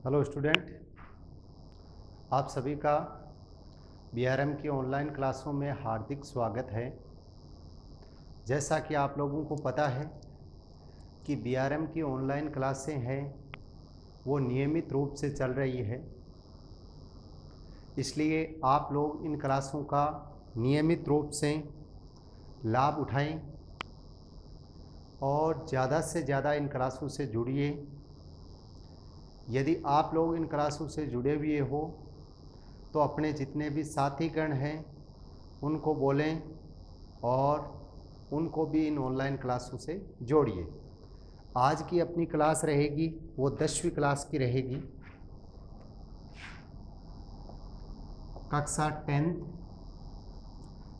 Hello student, आप सभी का बीआरएम की ऑनलाइन क्लासों में हार्दिक स्वागत है। जैसा कि आप लोगों को पता है कि बीआरएम की ऑनलाइन क्लासें हैं वो नियमित रूप से चल रही है, इसलिए आप लोग इन क्लासों का नियमित रूप से लाभ उठाएं और ज़्यादा से ज़्यादा इन क्लासों से जुड़िए। यदि आप लोग इन क्लासों से जुड़े हुए हो तो अपने जितने भी साथीगण हैं उनको बोलें और उनको भी इन ऑनलाइन क्लासों से जोड़िए। आज की अपनी क्लास रहेगी वो 10वीं क्लास की रहेगी, कक्षा 10th,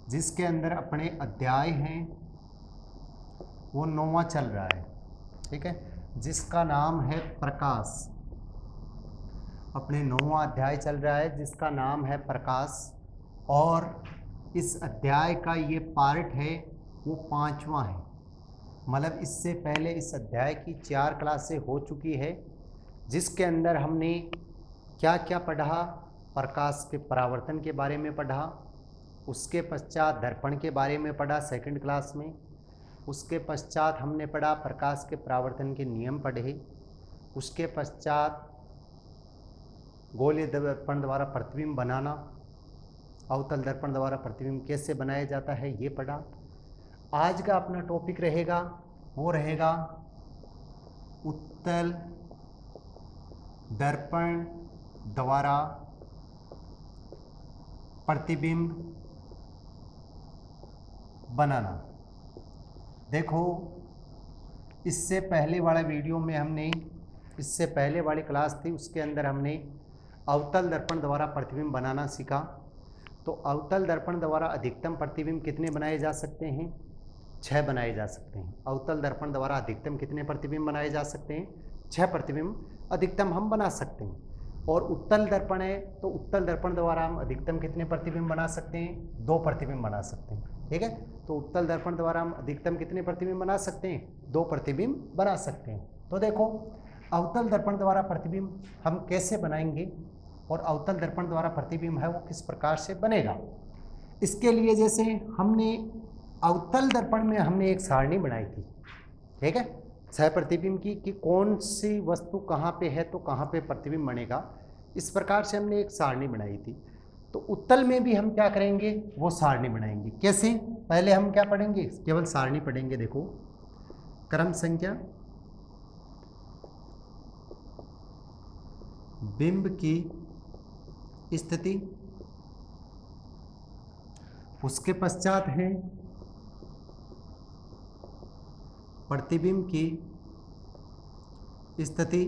जिसके अंदर अपने अध्याय हैं वो 9वां चल रहा है। ठीक है, जिसका नाम है प्रकाश। अपने 9वां अध्याय चल रहा है जिसका नाम है प्रकाश, और इस अध्याय का ये पार्ट है वो 5वां है। मतलब इससे पहले इस अध्याय की 4 क्लासें हो चुकी है, जिसके अंदर हमने क्या क्या पढ़ा। प्रकाश के परावर्तन के बारे में पढ़ा, उसके पश्चात दर्पण के बारे में पढ़ा सेकंड क्लास में। उसके पश्चात हमने पढ़ा प्रकाश के परावर्तन के नियम पढ़े। उसके पश्चात गोलीय दर्पण द्वारा प्रतिबिंब बनाना, अवतल दर्पण द्वारा प्रतिबिंब कैसे बनाया जाता है ये पढ़ा। आज का अपना टॉपिक रहेगा वो रहेगा उत्तल दर्पण द्वारा प्रतिबिंब बनाना। देखो, इससे पहले वाले वीडियो में हमने, इससे पहले वाली क्लास थी उसके अंदर हमने अवतल दर्पण द्वारा प्रतिबिंब बनाना सीखा। तो अवतल दर्पण द्वारा अधिकतम प्रतिबिंब कितने बनाए जा सकते हैं? 6 बनाए जा सकते हैं। अवतल दर्पण द्वारा अधिकतम कितने प्रतिबिंब बनाए जा सकते हैं? 6 प्रतिबिंब अधिकतम हम बना सकते हैं। और उत्तल दर्पण है तो उत्तल दर्पण द्वारा हम अधिकतम कितने प्रतिबिंब बना सकते हैं? 2 प्रतिबिंब बना सकते हैं। ठीक है, तो उत्तल दर्पण द्वारा हम अधिकतम कितने प्रतिबिंब बना सकते हैं? 2 प्रतिबिंब बना सकते हैं। तो देखो, अवतल दर्पण द्वारा प्रतिबिंब हम कैसे बनाएंगे और अवतल दर्पण द्वारा प्रतिबिंब है वो किस प्रकार से बनेगा। इसके लिए जैसे हमने अवतल दर्पण में हमने एक सारणी बनाई थी, ठीक है, 6 प्रतिबिंब की, कि कौन सी वस्तु कहाँ पे है तो कहाँ पे प्रतिबिंब बनेगा। इस प्रकार से हमने एक सारणी बनाई थी। तो उत्तल में भी हम क्या करेंगे, वो सारणी बनाएंगे। कैसे? पहले हम क्या पढ़ेंगे? केवल सारणी पढ़ेंगे। देखो, क्रम संख्या, बिंब की स्थिति, उसके पश्चात है प्रतिबिंब की स्थिति,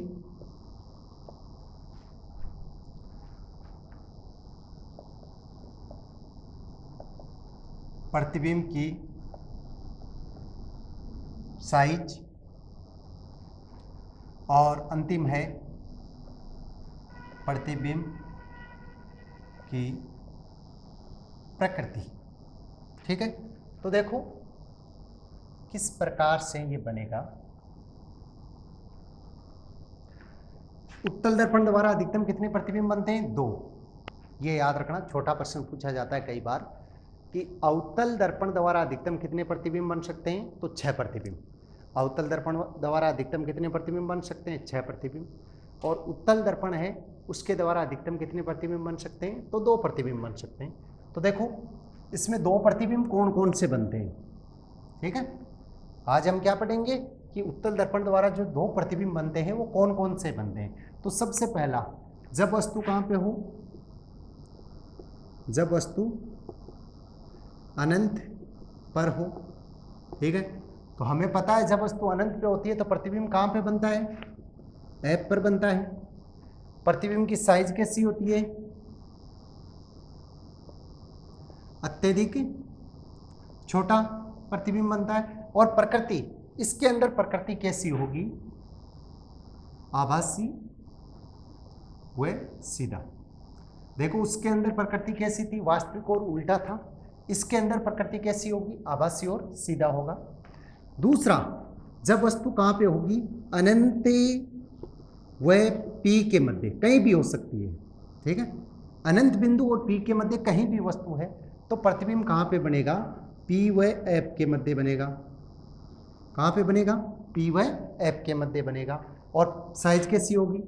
प्रतिबिंब की साइज, और अंतिम है प्रतिबिंब की प्रकृति। ठीक है, तो देखो किस प्रकार से ये बनेगा। उत्तल दर्पण द्वारा अधिकतम कितने प्रतिबिंब बनते हैं? 2। ये याद रखना, छोटा प्रश्न पूछा जाता है कई बार कि अवतल दर्पण द्वारा अधिकतम कितने प्रतिबिंब बन सकते हैं? तो 6 प्रतिबिंब। अवतल दर्पण द्वारा अधिकतम कितने प्रतिबिंब बन सकते हैं? 6 प्रतिबिंब। और उत्तल दर्पण है उसके द्वारा अधिकतम कितने प्रतिबिंब बन सकते हैं? तो 2 प्रतिबिंब बन सकते हैं। तो देखो, इसमें 2 प्रतिबिंब कौन कौन से बनते हैं। ठीक है, आज हम क्या पढ़ेंगे कि उत्तल दर्पण द्वारा जो 2 प्रतिबिंब बनते हैं वो कौन कौन से बनते हैं। तो सबसे पहला, जब वस्तु कहाँ पे हो? जब वस्तु अनंत पर हो। ठीक है, तो हमें पता है जब वस्तु अनंत पे होती है तो प्रतिबिंब कहाँ पे बनता है? एफ पर बनता है। प्रतिबिंब की साइज कैसी होती है? अत्यधिक छोटा प्रतिबिंब बनता है। और प्रकृति, इसके अंदर प्रकृति कैसी होगी? आभासी व सीधा। देखो, उसके अंदर प्रकृति कैसी थी? वास्तविक और उल्टा था। इसके अंदर प्रकृति कैसी होगी? आभासी और सीधा होगा। दूसरा, जब वस्तु कहाँ पे होगी? अनंत वह P के मध्य कहीं भी हो सकती है, ठीक है। अनंत बिंदु और P के मध्य कहीं भी वस्तु है तो प्रतिबिंब कहाँ पे बनेगा? P व F के मध्य बनेगा। कहाँ पे बनेगा? P व F के मध्य बनेगा। और साइज कैसी होगी?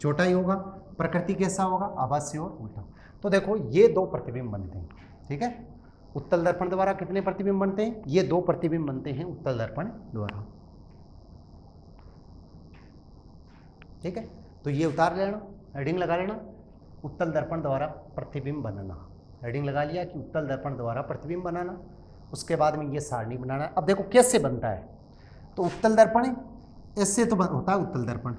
छोटा ही होगा। प्रकृति कैसा होगा? आभासी और उल्टा। तो देखो ये दो प्रतिबिंब बनते हैं, ठीक है। उत्तल दर्पण द्वारा कितने प्रतिबिंब बनते हैं? ये दो प्रतिबिंब बनते हैं उत्तल दर्पण द्वारा, ठीक है। तो ये उतार लेना, हेडिंग लगा लेना, उत्तल दर्पण द्वारा प्रतिबिंब बनाना। हेडिंग लगा लिया कि उत्तल दर्पण द्वारा प्रतिबिंब बनाना। उसके बाद में ये सारणी बनाना। अब देखो कैसे बनता है। तो उत्तल दर्पण ऐसे तो होता है उत्तल दर्पण,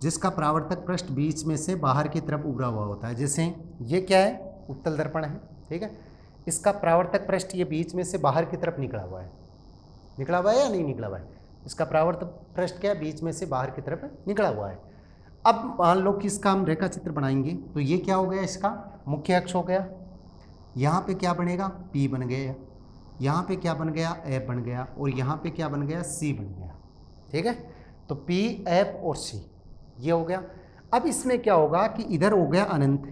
जिसका परावर्तक पृष्ठ बीच में से बाहर की तरफ उभरा हुआ होता है। जैसे ये क्या है? उत्तल दर्पण है, ठीक है। इसका परावर्तक पृष्ठ ये बीच में से बाहर की तरफ निकला हुआ है। निकला हुआ है या नहीं निकला हुआ है? इसका परावर्तक पृष्ठ क्या है? बीच में से बाहर की तरफ निकला हुआ है। अब मान लो कि इसका हम रेखा चित्र बनाएंगे तो ये क्या हो गया? इसका मुख्य अक्ष हो गया। यहाँ पे क्या बनेगा? P बन गया। यहाँ पे क्या बन गया? F बन गया। और यहाँ पे क्या बन गया? C बन गया, ठीक है। तो P, F और C ये हो गया। अब इसमें क्या होगा कि इधर हो गया अनंत।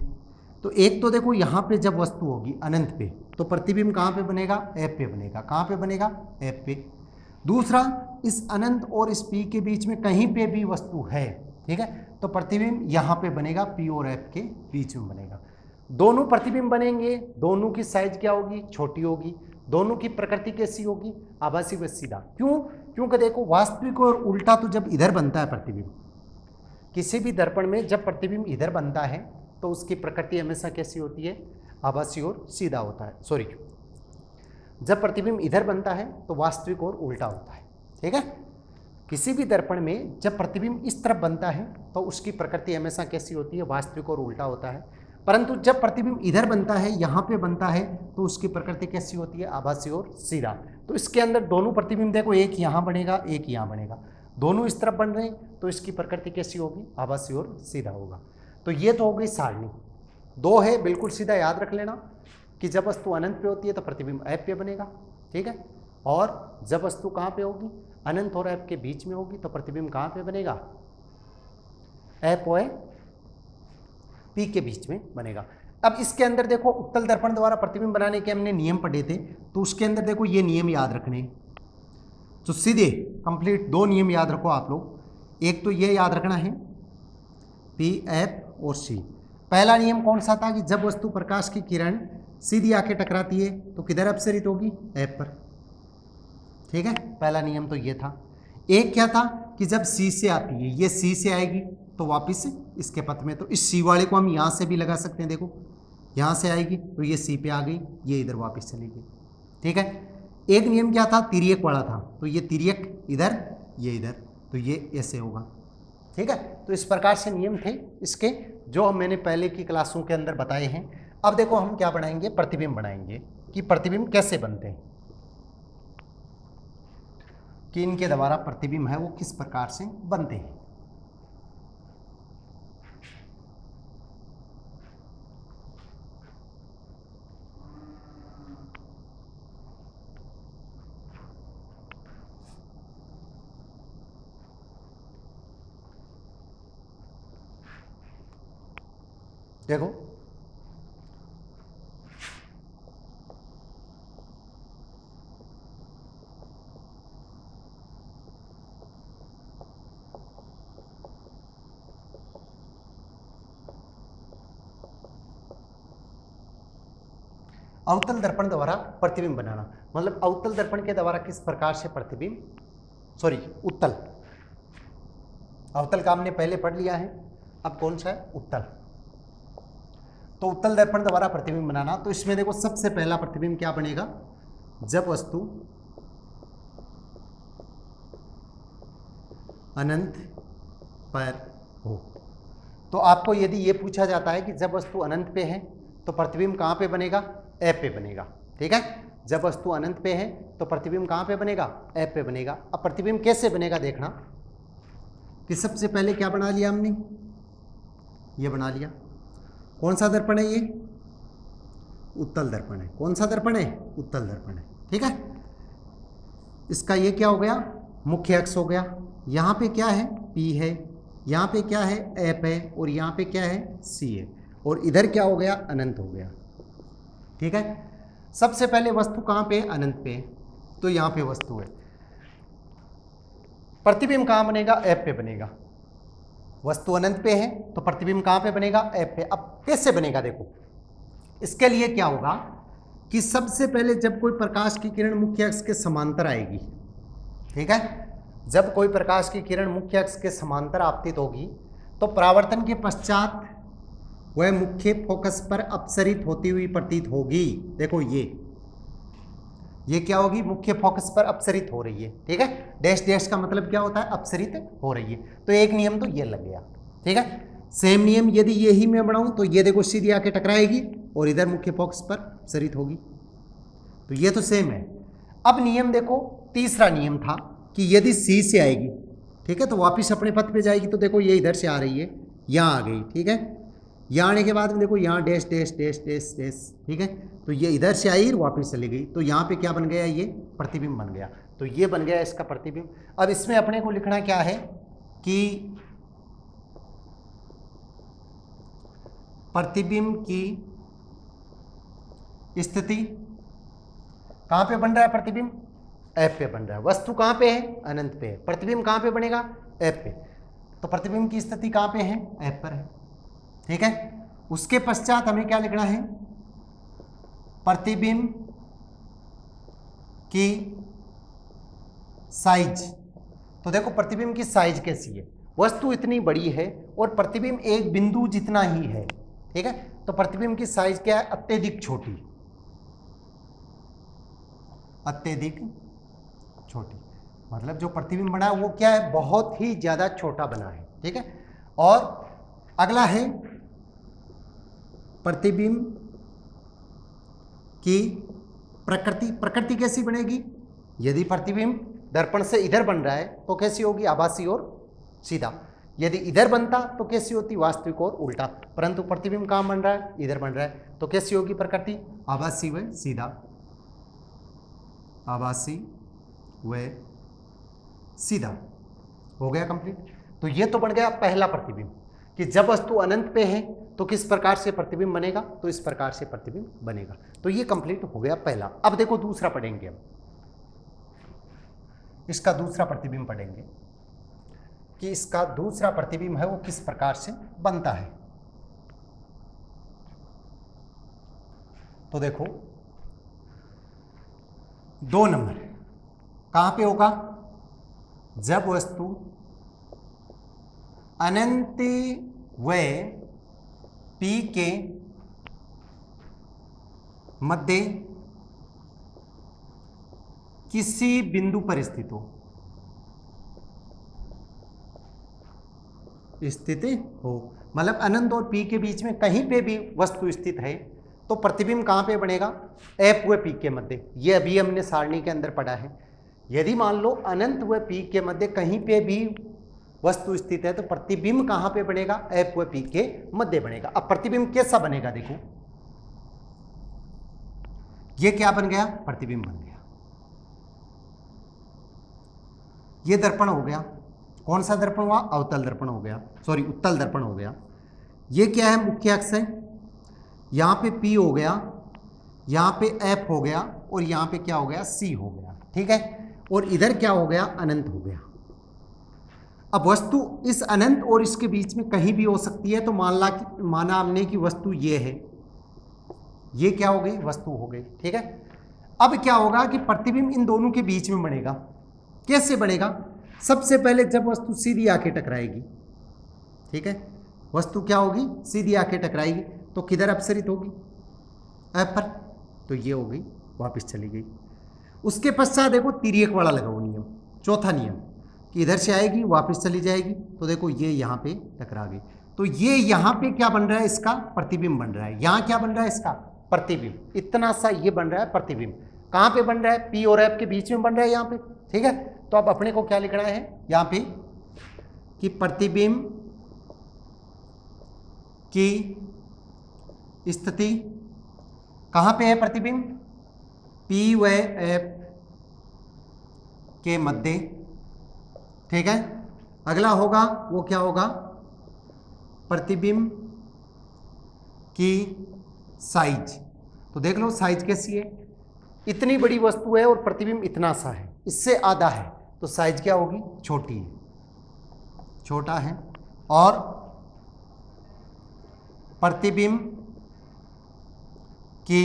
तो एक तो देखो यहाँ पे जब वस्तु होगी अनंत पे तो प्रतिबिंब कहाँ पे बनेगा? F पे बनेगा। कहाँ पे बनेगा? F पे। दूसरा, इस अनंत और इस P के बीच में कहीं पे भी वस्तु है, ठीक है, तो प्रतिबिंब यहाँ पे बनेगा, P और F के बीच में बनेगा। दोनों प्रतिबिंब बनेंगे, दोनों की साइज क्या होगी? छोटी होगी। दोनों की प्रकृति कैसी होगी? आभासी व सीधा। क्यों? क्योंकि देखो वास्तविक और उल्टा तो जब इधर बनता है प्रतिबिंब, किसी भी दर्पण में जब प्रतिबिंब इधर बनता है तो उसकी प्रकृति हमेशा कैसी होती है? आभासी और सीधा होता है। सॉरी, जब प्रतिबिंब इधर बनता है तो वास्तविक और उल्टा होता है, ठीक है। किसी भी दर्पण में जब प्रतिबिंब इस तरफ बनता है तो उसकी प्रकृति हमेशा कैसी होती है? वास्तविक और उल्टा होता है। परंतु जब प्रतिबिंब इधर बनता है, यहाँ पे बनता है, तो उसकी प्रकृति कैसी होती है? आभासी और सीधा। तो इसके अंदर दोनों प्रतिबिंब देखो, एक यहाँ बनेगा, एक यहाँ बनेगा, दोनों इस तरफ बन रहे हैं, तो इसकी प्रकृति कैसी होगी? आभासी और सीधा होगा। तो ये तो हो गई सारणी। दो है, बिल्कुल सीधा याद रख लेना कि जब वस्तु अनंत पे होती है तो प्रतिबिंब F पे बनेगा, ठीक है। और जब वस्तु कहाँ पे होगी? अनंत और F के बीच में होगी तो प्रतिबिंब कहाँ पे बनेगा? F और P के बीच में बनेगा। अब इसके अंदर देखो उत्तल दर्पण द्वारा प्रतिबिंब बनाने के हमने नियम पढ़े थे, तो उसके अंदर देखो ये नियम याद रखने, तो सीधे कंप्लीट दो नियम याद रखो आप लोग। एक तो ये याद रखना है P, F और C। पहला नियम कौन सा था? कि जब वस्तु प्रकाश की किरण सीधी आके टकराती है तो किधर अपसरित होगी? F पर, ठीक है। पहला नियम तो ये था। एक क्या था कि जब C से आती है, ये C से आएगी तो वापस इसके पथ में, तो इस C वाले को हम यहाँ से भी लगा सकते हैं। देखो यहाँ से आएगी तो ये C पे आ गई, ये इधर वापस चली गई, ठीक है। एक नियम क्या था? तिर्यक वाला था, तो ये तिर्यक इधर, ये इधर, तो ये ऐसे होगा, ठीक है। तो इस प्रकार से नियम थे इसके, जो मैंने पहले की क्लासों के अंदर बताए हैं। अब देखो हम क्या बनाएंगे? प्रतिबिंब बनाएंगे कि प्रतिबिंब कैसे बनते हैं, कि इनके द्वारा प्रतिबिंब है वो किस प्रकार से बनते हैं। देखो अवतल दर्पण द्वारा प्रतिबिंब बनाना, मतलब अवतल दर्पण के द्वारा किस प्रकार से प्रतिबिंब, सॉरी उत्तल, अवतल का हमने पहले पढ़ लिया है, अब कौन सा है? उत्तल। तो उत्तल दर्पण द्वारा प्रतिबिंब बनाना, तो इसमें देखो सबसे पहला प्रतिबिंब क्या बनेगा? जब वस्तु अनंत पर हो। तो आपको यदि ये पूछा जाता है कि जब वस्तु अनंत पे है तो प्रतिबिंब कहाँ पे बनेगा? F पे बनेगा, ठीक है। जब वस्तु अनंत पे है तो प्रतिबिंब कहाँ पे बनेगा? F पे बनेगा। अब प्रतिबिंब कैसे बनेगा देखना, कि सबसे पहले क्या बना लिया हमने? ये बना लिया। कौन सा दर्पण है ये? उत्तल दर्पण है। कौन सा दर्पण है? उत्तल दर्पण है, ठीक है। इसका ये क्या हो गया? मुख्य अक्ष हो गया। यहाँ पे क्या है? P है, यहाँ पे क्या है F है, और यहाँ पे क्या है C है, और इधर क्या हो गया अनंत हो गया। ठीक है, सबसे पहले वस्तु कहाँ पे अनंत पे, तो यहाँ पे वस्तु है। प्रतिबिंब कहाँ बनेगा F पे बनेगा। वस्तु अनंत पे है तो प्रतिबिंब कहाँ पे बनेगा F पे। अब कैसे बनेगा देखो, इसके लिए क्या होगा कि सबसे पहले जब कोई प्रकाश की किरण मुख्य अक्ष के समांतर आएगी, ठीक है, जब कोई प्रकाश की किरण मुख्य अक्ष के समांतर आपतित होगी तो परावर्तन के पश्चात वह मुख्य फोकस पर अपसरित होती हुई प्रतीत होगी। देखो ये क्या होगी, मुख्य फोकस पर अपसरित हो रही है। ठीक है, डैश डैश का मतलब क्या होता है, अपसरित हो रही है। तो एक नियम तो ये लग गया। ठीक है, सेम नियम यदि यही मैं बढ़ाऊं तो ये देखो सीधी आके टकराएगी और इधर मुख्य फोकस पर अपसरित होगी, तो ये तो सेम है। अब नियम देखो, तीसरा नियम था कि यदि सी से आएगी, ठीक है, तो वापिस अपने पथ पे जाएगी। तो देखो ये इधर से आ रही है, यहाँ आ गई। ठीक है, यहाँ आने के बाद में देखो यहाँ dash dash dash dash dash. ठीक है, तो ये इधर से आई और वापस चली गई, तो यहाँ पे क्या बन गया, ये प्रतिबिंब बन गया। तो ये बन गया इसका प्रतिबिंब। अब इसमें अपने को लिखना क्या है कि प्रतिबिंब की स्थिति कहाँ पे बन रहा है, प्रतिबिंब F पे बन रहा है। वस्तु कहाँ पे है, अनंत पे है। प्रतिबिंब कहाँ पे बनेगा, F पे। तो प्रतिबिंब की स्थिति कहाँ पे है, F पर है। ठीक है, उसके पश्चात हमें क्या लिखना है, प्रतिबिंब की साइज। तो देखो प्रतिबिंब की साइज कैसी है, वस्तु इतनी बड़ी है और प्रतिबिंब एक बिंदु जितना ही है। ठीक है, तो प्रतिबिंब की साइज क्या है, अत्यधिक छोटी, अत्यधिक छोटी। मतलब जो प्रतिबिंब बना है वो क्या है, बहुत ही ज्यादा छोटा बना है। ठीक है, और अगला है प्रतिबिंब की प्रकृति। प्रकृति कैसी बनेगी, यदि प्रतिबिंब दर्पण से इधर बन रहा है तो कैसी होगी, आभासी और सीधा। यदि इधर बनता तो कैसी होती, वास्तविक और उल्टा। परंतु प्रतिबिंब कहाँ बन रहा है, इधर बन रहा है, तो कैसी होगी प्रकृति, आभासी व सीधा, आभासी व सीधा। हो गया कंप्लीट। तो ये तो बन गया पहला प्रतिबिंब कि जब वस्तु अनंत पे है तो किस प्रकार से प्रतिबिंब बनेगा, तो इस प्रकार से प्रतिबिंब बनेगा। तो ये कंप्लीट हो गया पहला। अब देखो दूसरा पढ़ेंगे, हम इसका दूसरा प्रतिबिंब पढ़ेंगे कि इसका दूसरा प्रतिबिंब है वो किस प्रकार से बनता है। तो देखो 2 नंबर कहां पे होगा, जब वस्तु अनंत व P के मध्य किसी बिंदु पर स्थित हो, मतलब अनंत और P के बीच में कहीं पे भी वस्तु स्थित है तो प्रतिबिंब कहां पे बनेगा, F व P के मध्य। ये अभी हमने सारणी के अंदर पढ़ा है। यदि मान लो अनंत व P के मध्य कहीं पे भी वस्तु स्थित है तो प्रतिबिंब कहां पे बनेगा, F व P के मध्य बनेगा। अब प्रतिबिंब कैसा बनेगा, देखो ये क्या बन गया, प्रतिबिंब बन गया। ये दर्पण हो गया, कौन सा दर्पण हुआ, अवतल दर्पण हो गया, सॉरी उत्तल दर्पण हो गया। ये क्या है, मुख्य अक्ष है, यहां पे P हो गया, यहां पे F हो गया, और यहां पे क्या हो गया, C हो गया। ठीक है, और इधर क्या हो गया, अनंत हो गया। अब वस्तु इस अनंत और इसके बीच में कहीं भी हो सकती है। तो माना हमने कि वस्तु ये है, ये क्या हो गई, वस्तु हो गई। ठीक है, अब क्या होगा कि प्रतिबिंब इन दोनों के बीच में बनेगा। कैसे बनेगा, सबसे पहले जब वस्तु सीधी आके टकराएगी, ठीक है, वस्तु क्या होगी, सीधी आके टकराएगी, तो किधर अपसरित होगी, F पर। तो ये हो गई, वापस चली गई। उसके पश्चात देखो तिर्यक वाला लगाओ नियम, चौथा नियम कि इधर से आएगी वापस चली जाएगी। तो देखो ये यहाँ पे टकरा गई, तो ये यहाँ पे क्या बन रहा है, इसका प्रतिबिंब बन रहा है। यहाँ क्या बन रहा है, इसका प्रतिबिंब। इतना सा ये बन रहा है प्रतिबिंब। कहाँ पे बन रहा है, P और F के बीच में बन रहा है यहाँ पे। ठीक है, तो अब अपने को क्या लिखना है यहाँ पे कि प्रतिबिंब की स्थिति कहाँ पे है, प्रतिबिंब P व F के मध्य। ठीक है, अगला होगा वो क्या होगा, प्रतिबिंब की साइज। तो देख लो साइज कैसी है, इतनी बड़ी वस्तु है और प्रतिबिंब इतना सा है, इससे आधा है, तो साइज क्या होगी, छोटी है, छोटा है। और प्रतिबिंब की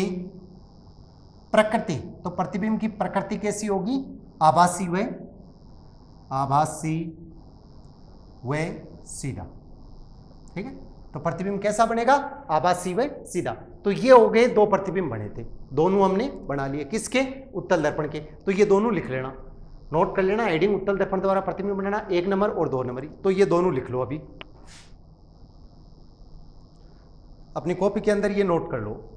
प्रकृति, तो प्रतिबिंब की प्रकृति कैसी होगी, आभासी व सीधा। ठीक है, तो प्रतिबिंब कैसा बनेगा, आभासी व सीधा। तो ये हो गए दो प्रतिबिंब बने थे, दोनों हमने बना लिए, किसके, उत्तल दर्पण के। तो ये दोनों लिख लेना, नोट कर लेना, हेडिंग उत्तल दर्पण द्वारा प्रतिबिंब बनाना, 1 नंबर और 2 नंबर। तो ये दोनों लिख लो, अभी अपनी कॉपी के अंदर ये नोट कर लो।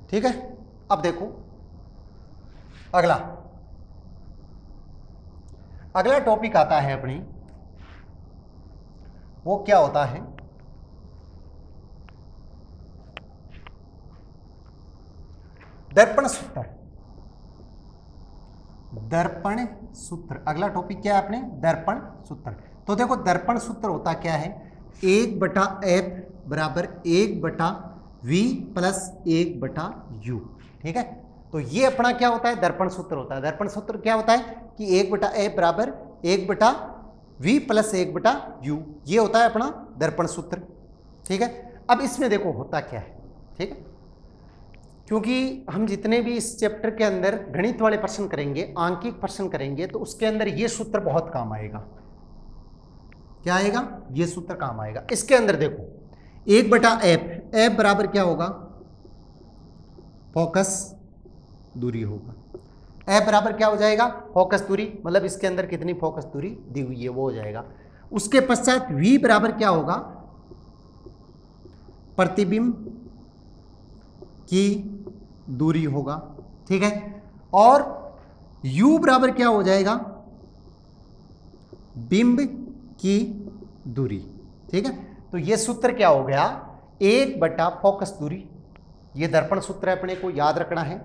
ठीक है, अब देखो अगला टॉपिक आता है अपनी, वो क्या होता है, दर्पण सूत्र। दर्पण सूत्र अगला टॉपिक क्या है अपने, दर्पण सूत्र। तो देखो दर्पण सूत्र होता क्या है, 1/f बराबर 1/v प्लस 1/u। ठीक है, तो ये अपना क्या होता है, दर्पण सूत्र होता है। दर्पण सूत्र क्या होता है कि 1/f बराबर 1/v प्लस 1/u, ये होता है अपना दर्पण सूत्र। ठीक है, अब इसमें देखो होता क्या है, ठीक है, क्योंकि हम जितने भी इस चैप्टर के अंदर गणित वाले प्रश्न करेंगे, आंकिक प्रश्न करेंगे, तो उसके अंदर ये सूत्र बहुत काम आएगा। क्या आएगा, ये सूत्र काम आएगा। इसके अंदर देखो 1/f, f बराबर क्या होगा, फोकस दूरी होगा। f बराबर क्या हो जाएगा, फोकस दूरी, मतलब इसके अंदर कितनी फोकस दूरी दी हुई है वो हो जाएगा। उसके पश्चात v बराबर क्या होगा, प्रतिबिंब की दूरी होगा। ठीक है, और u बराबर क्या हो जाएगा, बिंब की दूरी। ठीक है, तो ये सूत्र क्या हो गया, 1/फोकस दूरी। ये दर्पण सूत्र है, अपने को याद रखना है।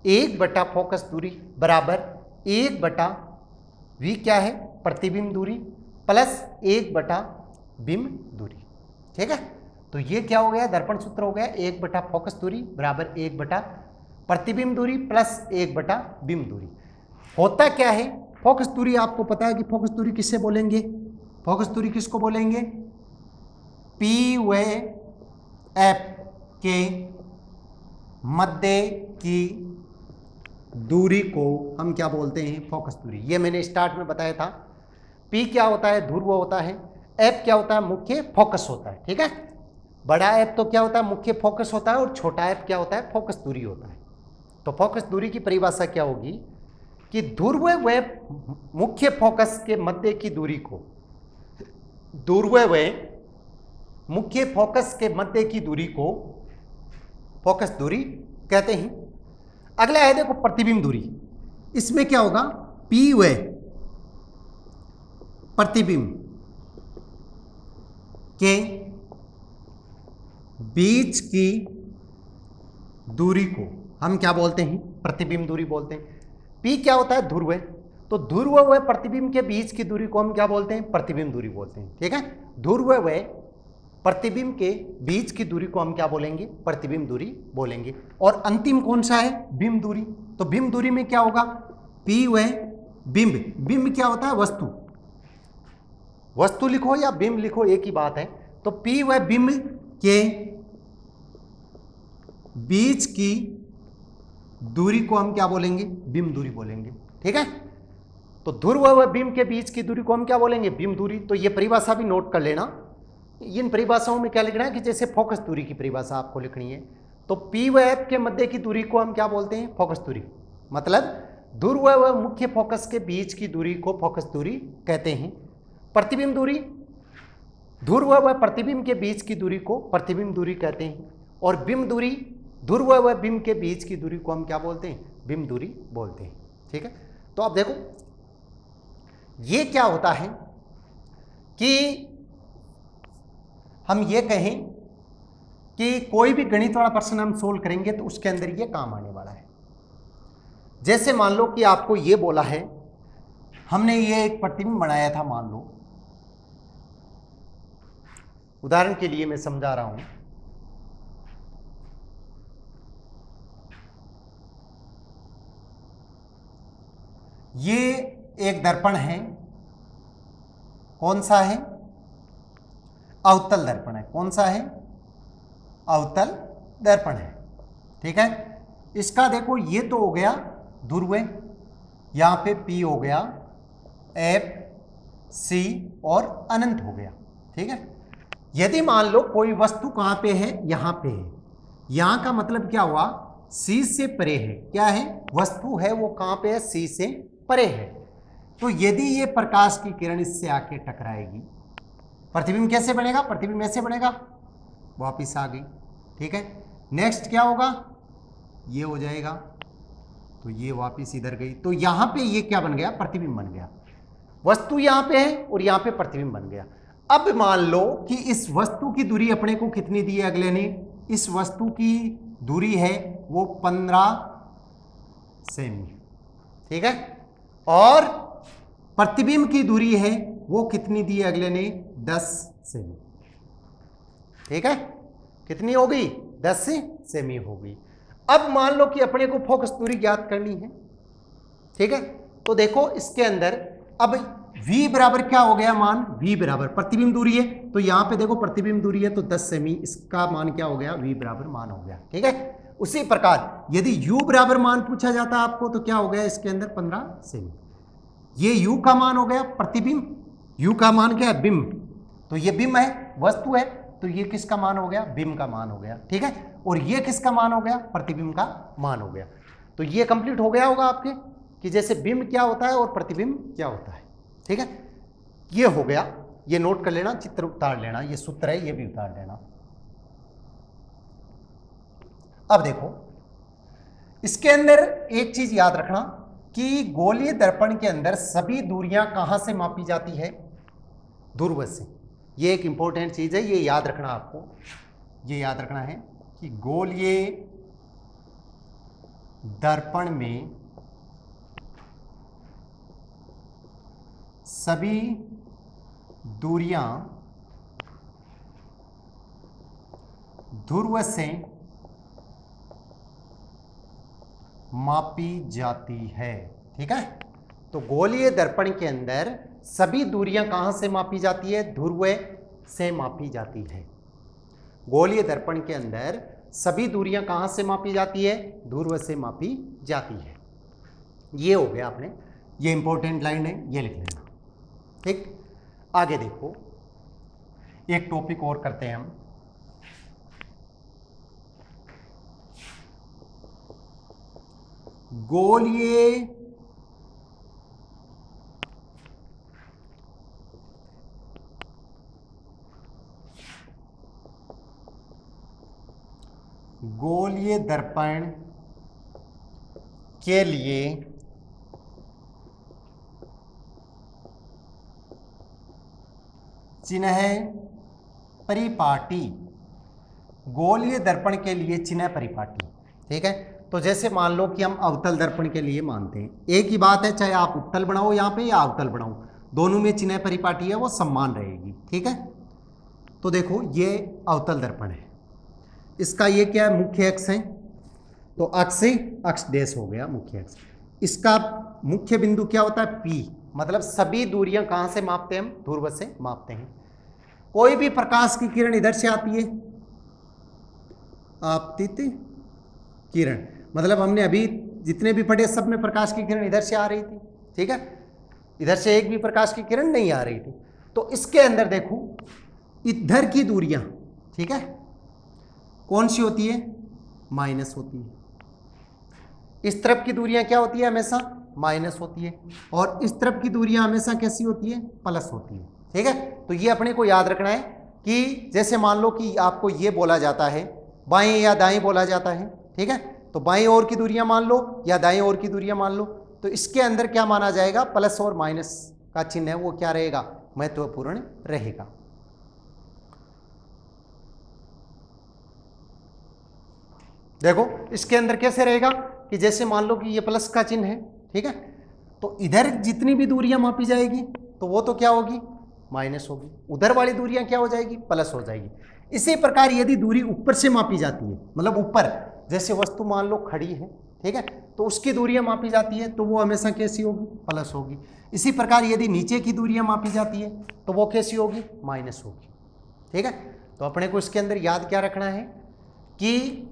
1/फोकस दूरी बराबर 1/v क्या है, प्रतिबिंब दूरी, प्लस 1/बिंब दूरी। ठीक है, तो ये क्या हो गया, दर्पण सूत्र हो गया 1/फोकस दूरी बराबर 1/प्रतिबिंब दूरी प्लस 1/बिंब दूरी। होता क्या है, फोकस दूरी आपको पता है कि फोकस दूरी किससे बोलेंगे, फोकस दूरी किसको बोलेंगे, P व F के मध्य की दूरी को हम क्या बोलते हैं, फोकस दूरी। ये मैंने स्टार्ट में बताया था। P क्या होता है, ध्रुव होता है, F क्या होता है, मुख्य फोकस होता है। ठीक है, बड़ा F तो क्या होता है, मुख्य फोकस होता है, और छोटा F क्या होता है, फोकस दूरी होता है। तो फोकस दूरी की परिभाषा क्या होगी कि ध्रुव व मुख्य फोकस के मध्य की दूरी को, ध्रुव व मुख्य फोकस के मध्य की दूरी को फोकस दूरी कहते हैं। अगला है देखो प्रतिबिंब दूरी। इसमें क्या होगा, P व प्रतिबिंब के बीच की दूरी को हम क्या बोलते हैं, प्रतिबिंब दूरी बोलते हैं। P क्या होता है, ध्रुव, तो ध्रुव व प्रतिबिंब के बीच की दूरी को हम क्या बोलते हैं, प्रतिबिंब दूरी बोलते हैं। ठीक है, ध्रुव व प्रतिबिंब के बीच की दूरी को हम क्या बोलेंगे, प्रतिबिंब दूरी बोलेंगे। और अंतिम कौन सा है, बिंब दूरी। तो बिंब दूरी में क्या होगा, P व बिंब, बिंब क्या होता है, वस्तु, वस्तु लिखो या बिंब लिखो एक ही बात है। तो P व बिंब के बीच की दूरी को हम क्या बोलेंगे, बिंब दूरी बोलेंगे। ठीक है, तो ध्रुव व बिंब के बीच की दूरी को हम क्या बोलेंगे, बिंब दूरी। तो ये परिभाषा भी नोट कर लेना, इन परिभाषाओं में क्या लिखना है कि जैसे फोकस दूरी की परिभाषा आपको लिखनी है, तो P व F के मध्य की दूरी को हम क्या बोलते हैं? फोकस दूरी। मतलब ध्रुव व मुख्य फोकस के बीच की दूरी को फोकस दूरी कहते हैं। प्रतिबिंब दूरी, ध्रुव व प्रतिबिंब के बीच की दूरी को प्रतिबिंब दूरी कहते हैं। और बिंब दूरी, ध्रुव व बिंब के बीच की दूरी को हम क्या बोलते हैं? बिंब दूरी बोलते हैं। ठीक है, तो अब देखो ये क्या होता है कि हम ये कहें कि कोई भी गणित वाला प्रश्न हम सोल्व करेंगे तो उसके अंदर ये काम आने वाला है। जैसे मान लो कि आपको ये बोला है, हमने ये एक प्रतिबिंब बनाया था, मान लो उदाहरण के लिए मैं समझा रहा हूं, ये एक दर्पण है। कौन सा है? अवतल दर्पण है। कौन सा है? अवतल दर्पण है। ठीक है, इसका देखो ये तो हो गया ध्रुव, यहां पे P हो गया, F, C और अनंत हो गया। ठीक है, यदि मान लो कोई वस्तु कहां पे है? यहां पे है। यहां का मतलब क्या हुआ? C से परे है। क्या है? वस्तु है वो कहां पे है? C से परे है। तो यदि ये प्रकाश की किरण इससे आके टकराएगी, प्रतिबिंब कैसे बनेगा? प्रतिबिंब ऐसे बनेगा, वापिस आ गई। ठीक है, नेक्स्ट क्या होगा? ये हो जाएगा, तो ये वापिस इधर गई। तो यहां पे ये क्या बन गया? प्रतिबिंब बन गया। वस्तु यहां पे है और यहां पे प्रतिबिंब बन गया। अब मान लो कि इस वस्तु की दूरी अपने को कितनी दी है अगले ने? इस वस्तु की दूरी है वो 15 सेमी। ठीक है, और प्रतिबिंब की दूरी है वो कितनी दी है अगले ने? 10 सेमी। ठीक है, कितनी हो गई? 10 सेमी हो गई। अब मान लो कि अपने को फोकस दूरी ज्ञात करनी है। ठीक है, तो देखो इसके अंदर अब V बराबर क्या हो गया? मान V बराबर प्रतिबिंब दूरी है, तो यहां पे देखो प्रतिबिंब दूरी है तो 10 सेमी, इसका मान क्या हो गया? V बराबर मान हो गया। ठीक है, उसी प्रकार यदि U बराबर मान पूछा जाता आपको तो क्या हो गया? इसके अंदर 15 सेमी। ये U का मान हो गया प्रतिबिंब, U का मान क्या है? बिंब। तो ये बिंब है, वस्तु है, तो ये किसका मान हो गया? बिंब का मान हो गया। ठीक है, और ये किसका मान हो गया? प्रतिबिंब का मान हो गया। तो ये कंप्लीट हो गया होगा आपके कि जैसे बिंब क्या होता है और प्रतिबिंब क्या होता है। ठीक है, ये हो गया, ये नोट कर लेना, चित्र उतार लेना, ये सूत्र है ये भी उतार लेना। अब देखो इसके अंदर एक चीज याद रखना कि गोलीय दर्पण के अंदर सभी दूरियां कहां से मापी जाती है? ध्रुव से। ये एक इंपॉर्टेंट चीज है, ये याद रखना आपको, ये याद रखना है कि गोलीय दर्पण में सभी दूरियां ध्रुव से मापी जाती है। ठीक है, तो गोलीय दर्पण के अंदर सभी दूरियां कहां से मापी जाती है? ध्रुव से मापी जाती है। गोलीय दर्पण के अंदर सभी दूरियां कहां से मापी जाती है? ध्रुव से मापी जाती है। ये हो गया आपने, ये इंपॉर्टेंट लाइन है, ये लिख लेना। ठीक, आगे देखो एक टॉपिक और करते हैं हम। गोलीय दर्पण के लिए चिन्ह परिपाटी। गोलीय दर्पण के लिए चिन्ह परिपाटी। ठीक है, तो जैसे मान लो कि हम अवतल दर्पण के लिए मानते हैं, एक ही बात है चाहे आप उत्तल बनाओ यहाँ पे या अवतल बनाओ, दोनों में चिन्ह परिपाटी है वो समान रहेगी। ठीक है, तो देखो ये अवतल दर्पण है, इसका ये क्या है? मुख्य अक्ष है, तो अक्ष से अक्ष डेश हो गया मुख्य अक्ष। इसका मुख्य बिंदु क्या होता है? P। मतलब सभी दूरियां कहां से मापते हैं? हम ध्रुव से मापते हैं। कोई भी प्रकाश की किरण इधर से आती है, आपतित किरण, मतलब हमने अभी जितने भी पढ़े सब में प्रकाश की किरण इधर से आ रही थी। ठीक है, इधर से एक भी प्रकाश की किरण नहीं आ रही थी। तो इसके अंदर देखो इधर की दूरियां, ठीक है, कौन सी होती है? माइनस होती है। इस तरफ की दूरियां क्या होती है? हमेशा माइनस होती है। और इस तरफ की दूरियां हमेशा कैसी होती है? प्लस होती है। ठीक है, तो ये अपने को याद रखना है कि जैसे मान लो कि आपको ये बोला जाता है बाएं या दाएं बोला जाता है, ठीक है, तो बाएं ओर की दूरियां मान लो या दाएं ओर की दूरियां मान लो, तो इसके अंदर क्या माना जाएगा? प्लस और माइनस का चिन्ह है वो क्या रहेगा? महत्वपूर्ण रहेगा। देखो इसके अंदर कैसे रहेगा कि जैसे मान लो कि ये प्लस का चिन्ह है, ठीक है, तो इधर जितनी भी दूरियां मापी जाएगी तो वो तो क्या होगी? माइनस होगी। उधर वाली दूरियां क्या हो जाएगी? प्लस हो जाएगी। इसी प्रकार यदि दूरी ऊपर से मापी जाती है, मतलब ऊपर जैसे वस्तु मान लो खड़ी है, ठीक है, तो उसकी दूरियां मापी जाती है तो वो हमेशा कैसी होगी? प्लस होगी। इसी प्रकार यदि नीचे की दूरियां मापी जाती है तो वो कैसी होगी? माइनस होगी। ठीक है, तो अपने को इसके अंदर याद क्या रखना है कि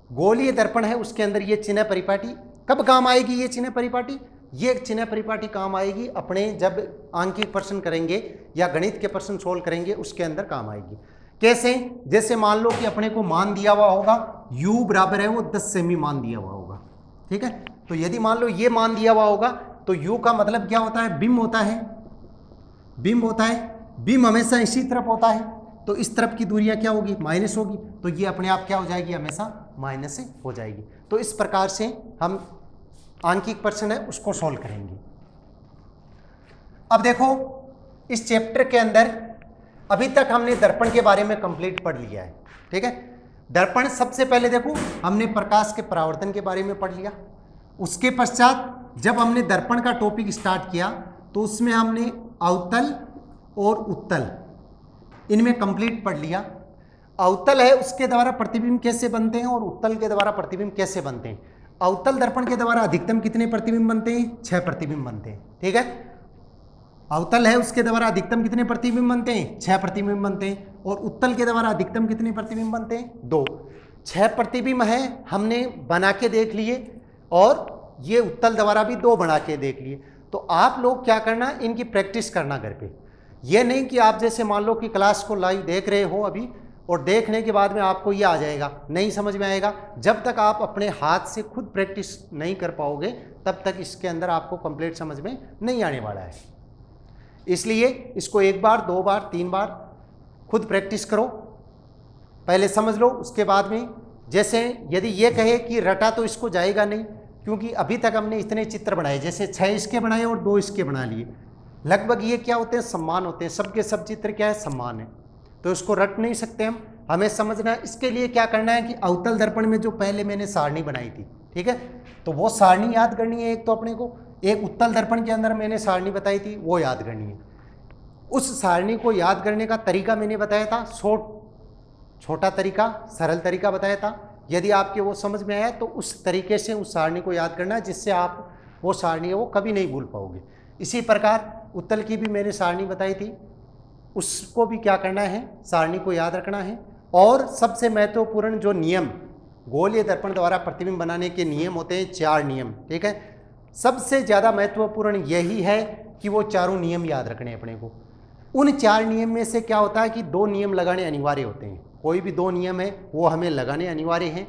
गोलीय दर्पण है, उसके अंदर ये चिन्ह परिपाटी कब काम आएगी? ये चिन्ह परिपाटी, ये चिन्ह परिपाटी काम आएगी अपने जब आंकिक प्रश्न करेंगे या गणित के प्रश्न सोल्व करेंगे, उसके अंदर काम आएगी। कैसे? जैसे मान लो कि अपने को मान दिया हुआ होगा u बराबर है वो 10 सेमी मान दिया हुआ होगा, ठीक है, तो यदि मान लो ये मान दिया हुआ होगा तो u का मतलब क्या होता है? बिंब होता है, बिंब होता है, बिंब हमेशा इसी तरफ होता है, तो इस तरफ की दूरियां क्या होगी? माइनस होगी, तो ये अपने आप क्या हो जाएगी? हमेशा माइनस से हो जाएगी। तो इस प्रकार से हम आंकिक प्रश्न है उसको सॉल्व करेंगे। अब देखो इस चैप्टर के अंदर अभी तक हमने दर्पण के बारे में कंप्लीट पढ़ लिया है, ठीक है। दर्पण सबसे पहले देखो हमने प्रकाश के परावर्तन के बारे में पढ़ लिया। उसके पश्चात जब हमने दर्पण का टॉपिक स्टार्ट किया तो उसमें हमने अवतल और उत्तल इनमें कंप्लीट पढ़ लिया। अवतल है उसके द्वारा प्रतिबिंब कैसे बनते हैं और उत्तल के द्वारा प्रतिबिंब कैसे बनते हैं। अवतल दर्पण के द्वारा अधिकतम कितने प्रतिबिंब बनते हैं? 6 प्रतिबिंब बनते हैं, ठीक है। अवतल है उसके द्वारा अधिकतम कितने प्रतिबिंब बनते हैं? 6 प्रतिबिंब बनते हैं। और उत्तल के द्वारा अधिकतम कितने प्रतिबिंब बनते हैं? 2। 6 प्रतिबिंब है हमने बना के देख लिए और ये उत्तल द्वारा भी 2 बना के देख लिए। तो आप लोग क्या करना, इनकी प्रैक्टिस करना घर पे। ये नहीं कि आप जैसे मान लो कि क्लास को लाइव देख रहे हो अभी और देखने के बाद में आपको ये आ जाएगा, नहीं समझ में आएगा। जब तक आप अपने हाथ से खुद प्रैक्टिस नहीं कर पाओगे तब तक इसके अंदर आपको कंप्लीट समझ में नहीं आने वाला है। इसलिए इसको 1 बार 2 बार 3 बार खुद प्रैक्टिस करो, पहले समझ लो, उसके बाद में जैसे यदि ये कहे कि रटा तो इसको जाएगा नहीं, क्योंकि अभी तक हमने इतने चित्र बनाए, जैसे 6 इसके बनाए और 2 इसके बना लिए, लगभग ये क्या होते हैं? सम्मान होते हैं। सबके सब चित्र क्या है? सम्मान है, तो इसको रट नहीं सकते हम, हमें समझना है। इसके लिए क्या करना है कि अवतल दर्पण में जो पहले मैंने सारणी बनाई थी, ठीक है, तो वो सारणी याद करनी है एक तो अपने को। एक उत्तल दर्पण के अंदर मैंने सारणी बताई थी वो याद करनी है। उस सारणी को याद करने का तरीका मैंने बताया था, छोटा तरीका, सरल तरीका बताया था। यदि आपके वो समझ में आया तो उस तरीके से उस सारणी को याद करना है, जिससे आप वो सारणी है वो कभी नहीं भूल पाओगे। इसी प्रकार उत्तल की भी मैंने सारणी बताई थी, उसको भी क्या करना है? सारणी को याद रखना है। और सबसे महत्वपूर्ण जो नियम गोलीय दर्पण द्वारा प्रतिबिंब बनाने के नियम होते हैं, 4 नियम, ठीक है। सबसे ज़्यादा महत्वपूर्ण यही है कि वो चारों नियम याद रखने अपने को। उन 4 नियम में से क्या होता है कि 2 नियम लगाने अनिवार्य होते हैं। कोई भी 2 नियम है वो हमें लगाने अनिवार्य हैं।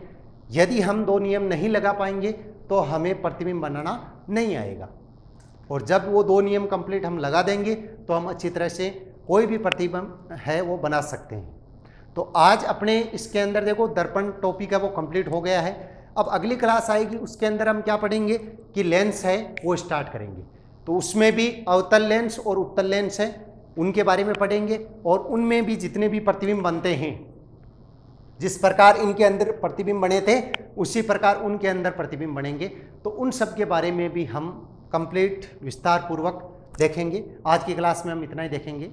यदि हम 2 नियम नहीं लगा पाएंगे तो हमें प्रतिबिंब बनाना नहीं आएगा। और जब वो 2 नियम कंप्लीट हम लगा देंगे तो हम अच्छी तरह से कोई भी प्रतिबिंब है वो बना सकते हैं। तो आज अपने इसके अंदर देखो दर्पण टॉपिक है वो कंप्लीट हो गया है। अब अगली क्लास आएगी उसके अंदर हम क्या पढ़ेंगे कि लेंस है वो स्टार्ट करेंगे। तो उसमें भी अवतल लेंस और उत्तल लेंस है उनके बारे में पढ़ेंगे, और उनमें भी जितने भी प्रतिबिंब बनते हैं, जिस प्रकार इनके अंदर प्रतिबिंब बने थे उसी प्रकार उनके अंदर प्रतिबिंब बनेंगे। तो उन सब के बारे में भी हम कंप्लीट विस्तार पूर्वक देखेंगे। आज की क्लास में हम इतना ही देखेंगे।